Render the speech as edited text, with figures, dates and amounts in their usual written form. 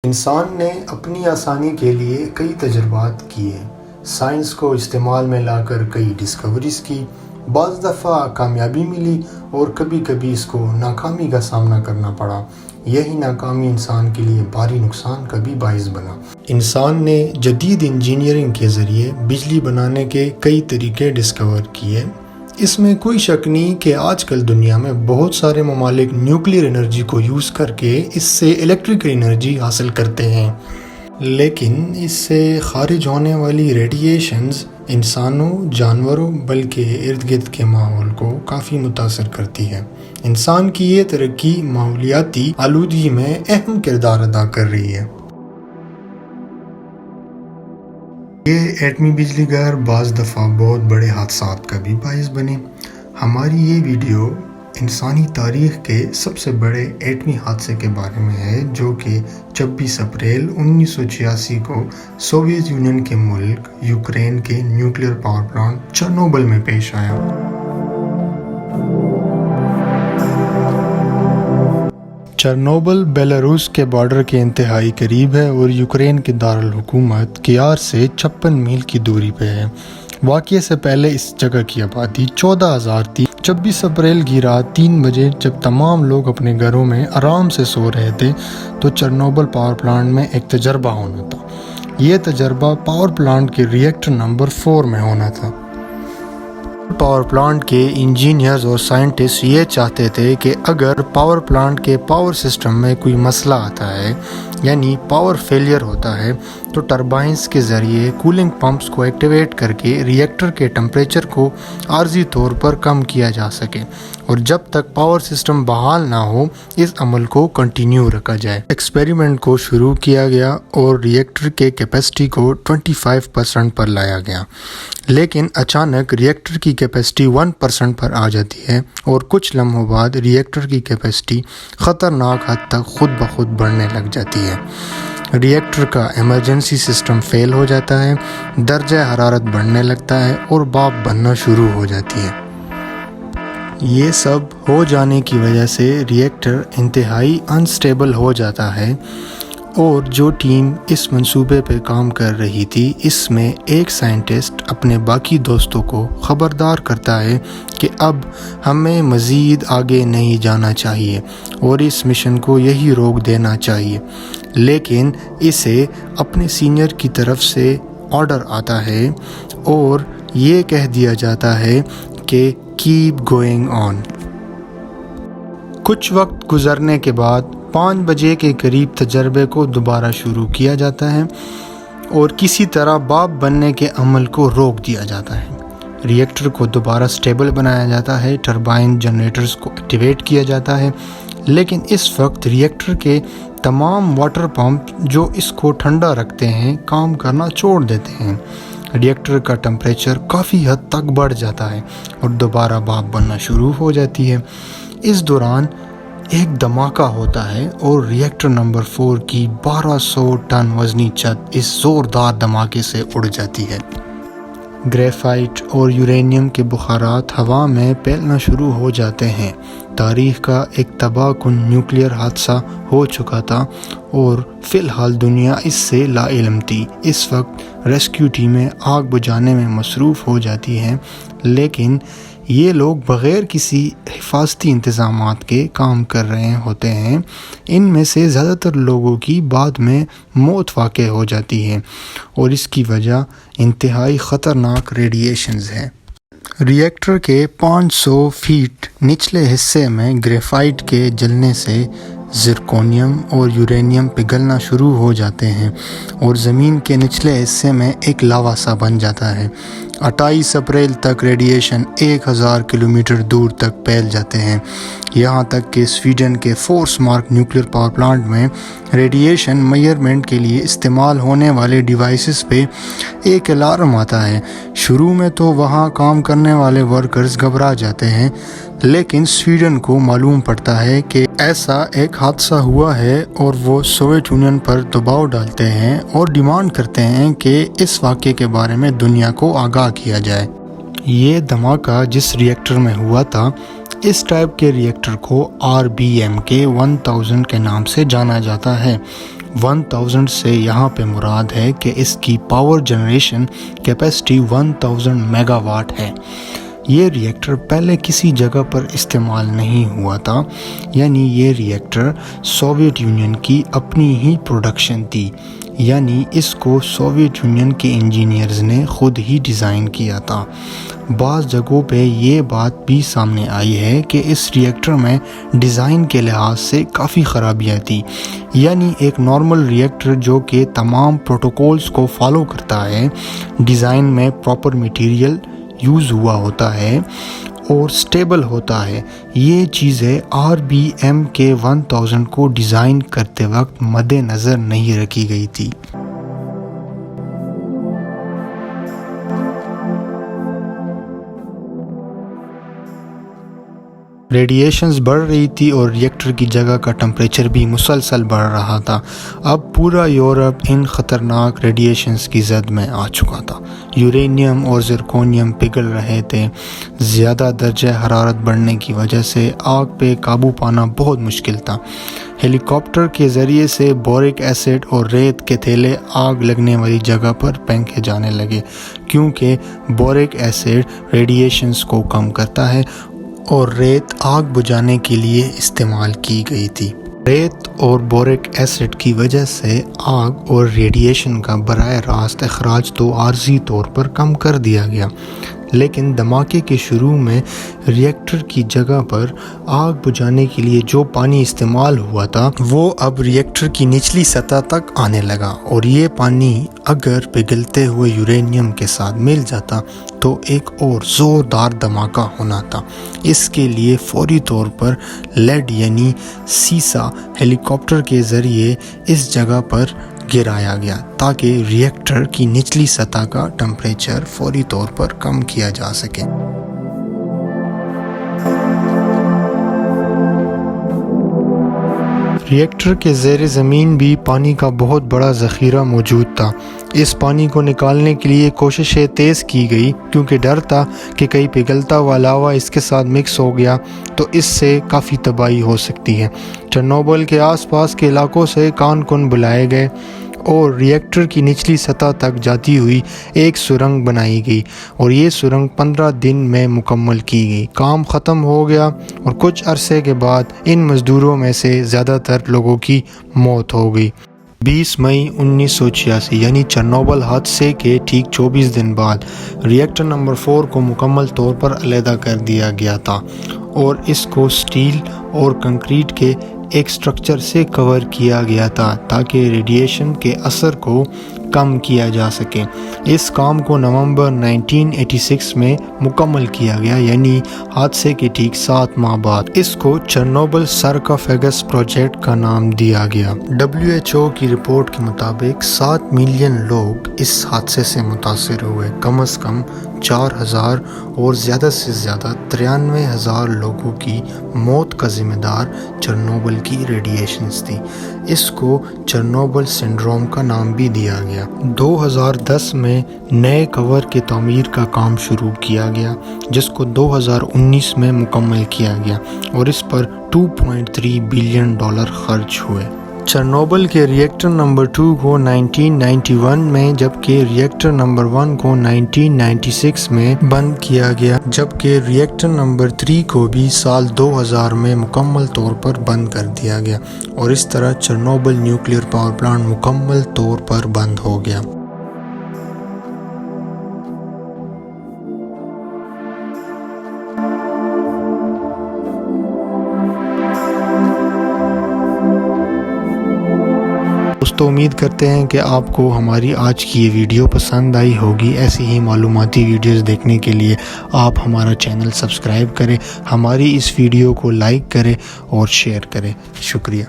انسان نے اپنی آسانی کے لیے کئی تجربات کیے، سائنس کو استعمال میں لا کر کئی ڈسکوریز کی، بعض دفعہ کامیابی ملی اور کبھی کبھی اس کو ناکامی کا سامنا کرنا پڑا۔ یہی ناکامی انسان کے لیے بھاری نقصان کا بھی باعث بنا۔ انسان نے جدید انجینئرنگ کے ذریعے بجلی بنانے کے کئی طریقے ڈسکور کیے۔ اس میں کوئی شک نہیں کہ آج کل دنیا میں بہت سارے ممالک نیوکلیر انرجی کو یوز کر کے اس سے الیکٹریکل انرجی حاصل کرتے ہیں، لیکن اس سے خارج ہونے والی ریڈیشنز انسانوں، جانوروں بلکہ ارد گرد کے ماحول کو کافی متاثر کرتی ہے۔ انسان کی یہ ترقی ماحولیاتی آلودگی میں اہم کردار ادا کر رہی ہے۔ یہ ایٹمی بجلی گھر بعض دفعہ بہت بڑے حادثات کا بھی باعث بنے۔ ہماری یہ ویڈیو انسانی تاریخ کے سب سے بڑے ایٹمی حادثے کے بارے میں ہے، جو کہ 26 اپریل 1986 کو سوویت یونین کے ملک یوکرین کے نیوکلیر پاور پلانٹ چرنوبل میں پیش آیا۔ چرنوبل بیلاروس کے بارڈر کے انتہائی قریب ہے اور یوکرین کے دارالحکومت کیار سے 56 میل کی دوری پہ ہے۔ واقعے سے پہلے اس جگہ کی آبادی 14,000 تھی۔ 26 اپریل کی رات 3 بجے جب تمام لوگ اپنے گھروں میں آرام سے سو رہے تھے تو چرنوبل پاور پلانٹ میں ایک تجربہ ہونا تھا۔ یہ تجربہ پاور پلانٹ کے ری ایکٹر نمبر 4 میں ہونا تھا۔ پاور پلانٹ کے انجینئرز اور سائنٹسٹ یہ چاہتے تھے کہ اگر پاور پلانٹ کے پاور سسٹم میں کوئی مسئلہ آتا ہے، یعنی پاور فیلئر ہوتا ہے، تو ٹربائنز کے ذریعے کولنگ پمپس کو ایکٹیویٹ کر کے ری ایکٹر کے ٹمپریچر کو عارضی طور پر کم کیا جا سکے، اور جب تک پاور سسٹم بحال نہ ہو اس عمل کو کنٹینیو رکھا جائے۔ ایکسپیریمنٹ کو شروع کیا گیا اور ری ایکٹر کے کیپیسٹی کو 25% پر لایا گیا، لیکن اچانک ری ایکٹر کی کیپیسٹی 1% پر آ جاتی ہے اور کچھ لمحوں بعد ری ایکٹر کی کیپیسٹی خطرناک حد تک خود بخود بڑھنے لگ جاتی ہے۔ ری ایکٹر کا ایمرجنسی سسٹم فیل ہو جاتا ہے، درجہ حرارت بڑھنے لگتا ہے اور بھاپ بننا شروع ہو جاتی ہے۔ یہ سب ہو جانے کی وجہ سے ری ایکٹر انتہائی انسٹیبل ہو جاتا ہے، اور جو ٹیم اس منصوبے پہ کام کر رہی تھی اس میں ایک سائنٹسٹ اپنے باقی دوستوں کو خبردار کرتا ہے کہ اب ہمیں مزید آگے نہیں جانا چاہیے اور اس مشن کو یہی روک دینا چاہیے، لیکن اسے اپنے سینئر کی طرف سے آرڈر آتا ہے اور یہ کہہ دیا جاتا ہے کہ کیپ گوئنگ آن۔ کچھ وقت گزرنے کے بعد 5 بجے کے قریب تجربے کو دوبارہ شروع کیا جاتا ہے اور کسی طرح بھاپ بننے کے عمل کو روک دیا جاتا ہے۔ ری ایکٹر کو دوبارہ سٹیبل بنایا جاتا ہے، ٹربائن جنریٹرز کو ایکٹیویٹ کیا جاتا ہے، لیکن اس وقت ری ایکٹر کے تمام واٹر پمپ جو اس کو ٹھنڈا رکھتے ہیں کام کرنا چھوڑ دیتے ہیں۔ ری ایکٹر کا ٹمپریچر کافی حد تک بڑھ جاتا ہے اور دوبارہ بھاپ بننا شروع ہو جاتی ہے۔ اس دوران ایک دھماکہ ہوتا ہے اور ری ایکٹر نمبر 4 کی 1200 ٹن وزنی چھت اس زوردار دھماکے سے اڑ جاتی ہے۔ گریفائٹ اور یورینیم کے بخارات ہوا میں پھیلنا شروع ہو جاتے ہیں۔ تاریخ کا ایک تباہ کن نیوکلیئر حادثہ ہو چکا تھا اور فی الحال دنیا اس سے لا علم تھی۔ اس وقت ریسکیو ٹیمیں آگ بجھانے میں مصروف ہو جاتی ہیں، لیکن یہ لوگ بغیر کسی حفاظتی انتظامات کے کام کر رہے ہوتے ہیں۔ ان میں سے زیادہ تر لوگوں کی بعد میں موت واقع ہو جاتی ہے اور اس کی وجہ انتہائی خطرناک ریڈیشنز ہے۔ ری ایکٹر کے 500 فیٹ نچلے حصے میں گریفائٹ کے جلنے سے زرکونیم اور یورینیم پگھلنا شروع ہو جاتے ہیں اور زمین کے نچلے حصے میں ایک لاوا سا بن جاتا ہے۔ 28 اپریل تک ریڈیشن 1000 کلومیٹر دور تک پھیل جاتے ہیں، یہاں تک کہ سویڈن کے Forsmark nuclear power plant میں ریڈیشن میئرمنٹ کے لیے استعمال ہونے والے ڈیوائسز پہ ایک الارم آتا ہے۔ شروع میں تو وہاں کام کرنے والے ورکرز گھبرا جاتے ہیں، لیکن سویڈن کو معلوم پڑتا ہے کہ ایسا ایک حادثہ ہوا ہے اور وہ سوویت یونین پر دباؤ ڈالتے ہیں اور ڈیمانڈ کرتے ہیں کہ اس واقعے کے بارے میں دنیا کو آگاہ کیا جائے۔ یہ دھماکہ جس ری ایکٹر میں ہوا تھا، اس ٹائپ کے ری ایکٹر کو RBMK 1000 کے نام سے جانا جاتا ہے 1000 سے یہاں پہ مراد ہے کہ اس کی power generation capacity 1000 mega what ہے۔ یہ ری ایکٹر پہلے کسی جگہ پر استعمال نہیں ہوا تھا، یعنی یہ ری ایکٹر سوویت یونین کی اپنی ہی پروڈکشن تھی، یعنی اس کو سوویت یونین کے انجینئرز نے خود ہی ڈیزائن کیا تھا۔ بعض جگہوں پہ یہ بات بھی سامنے آئی ہے کہ اس ری ایکٹر میں ڈیزائن کے لحاظ سے کافی خرابیاں تھیں، یعنی ایک نارمل ری ایکٹر جو کہ تمام پروٹوکولز کو فالو کرتا ہے، ڈیزائن میں پراپر میٹیریل یوز ہوا ہوتا ہے اور سٹیبل ہوتا ہے، یہ چیزیں RBM کے 1000 کو ڈیزائن کرتے وقت مد نظر نہیں رکھی گئی تھی۔ ریڈیشنز بڑھ رہی تھی اور ری ایکٹر کی جگہ کا ٹمپریچر بھی مسلسل بڑھ رہا تھا۔ اب پورا یورپ ان خطرناک ریڈیشنز کی زد میں آ چکا تھا۔ یورینیم اور زرکونیم پگھل رہے تھے۔ زیادہ درجہ حرارت بڑھنے کی وجہ سے آگ پہ قابو پانا بہت مشکل تھا۔ ہیلی کاپٹر کے ذریعے سے بورک ایسڈ اور ریت کے تھیلے آگ لگنے والی جگہ پر پھینکے جانے لگے، کیونکہ بورک ایسڈ ریڈیشنز کو کم کرتا ہے اور ریت آگ بجھانے کے لیے استعمال کی گئی تھی۔ ریت اور بورک ایسڈ کی وجہ سے آگ اور ریڈیشن کا براہ راست اخراج تو عارضی طور پر کم کر دیا گیا، لیکن دھماکے کے شروع میں ری ایکٹر کی جگہ پر آگ بجھانے کے لیے جو پانی استعمال ہوا تھا وہ اب ری ایکٹر کی نچلی سطح تک آنے لگا، اور یہ پانی اگر پگھلتے ہوئے یورینیم کے ساتھ مل جاتا تو ایک اور زوردار دھماکہ ہونا تھا۔ اس کے لیے فوری طور پر لیڈ یعنی سیسا ہیلی کاپٹر کے ذریعے اس جگہ پر گرایا گیا تاکہ ری ایکٹر کی نچلی سطح کا ٹمپریچر فوری طور پر کم کیا جا سکے۔ ری ایکٹر کے زیر زمین بھی پانی کا بہت بڑا ذخیرہ موجود تھا۔ اس پانی کو نکالنے کے لیے کوششیں تیز کی گئی، کیونکہ ڈر تھا کہ کہیں پگھلتا ہوا لاوا اس کے ساتھ مکس ہو گیا تو اس سے کافی تباہی ہو سکتی ہے۔ چرنوبل کے آس پاس کے علاقوں سے کارکن بلائے گئے اور ری ایکٹر کی نچلی سطح تک جاتی ہوئی ایک سرنگ بنائی گئی، اور یہ سرنگ 15 دن میں مکمل کی گئی۔ کام ختم ہو گیا اور کچھ عرصے کے بعد ان مزدوروں میں سے زیادہ تر لوگوں کی موت ہو گئی۔ 20 مئی 1986 یعنی چرنوبل حادثے کے ٹھیک 24 دن بعد ری ایکٹر نمبر 4 کو مکمل طور پر علیحدہ کر دیا گیا تھا اور اس کو سٹیل اور کنکریٹ کے ایک سٹرکچر سے کور کیا گیا تھا تاکہ ریڈیشن کے اثر کو کم کیا جا سکے۔ اس کام کو نومبر 1986 میں مکمل کیا گیا، یعنی حادثے کے ٹھیک 7 ماہ بعد۔ اس کو چرنوبل سارکوفیگس پروجیکٹ کا نام دیا گیا۔ WHO کی رپورٹ کے مطابق 7 ملین لوگ اس حادثے سے متاثر ہوئے۔ کم از کم 4000 اور زیادہ سے زیادہ 93,000 لوگوں کی موت کا ذمہ دار چرنوبل کی ریڈیشنز تھی۔ اس کو چرنوبل سنڈروم کا نام بھی دیا گیا۔ 2010 میں نئے کور کی تعمیر کا کام شروع کیا گیا، جس کو 2019 میں مکمل کیا گیا، اور اس پر $2.3 بلین خرچ ہوئے۔ چرنوبل کے ری ایکٹر نمبر 2 کو 1991 میں، جبکہ ری ایکٹر نمبر 1 کو 1996 میں بند کیا گیا، جبکہ ری ایکٹر نمبر 3 کو بھی سال 2000 میں مکمل طور پر بند کر دیا گیا، اور اس طرح چرنوبل نیوکلیئر پاور پلانٹ مکمل طور پر بند ہو گیا۔ تو امید کرتے ہیں کہ آپ کو ہماری آج کی یہ ویڈیو پسند آئی ہوگی۔ ایسی ہی معلوماتی ویڈیوز دیکھنے کے لیے آپ ہمارا چینل سبسکرائب کریں، ہماری اس ویڈیو کو لائک کریں اور شیئر کریں۔ شکریہ۔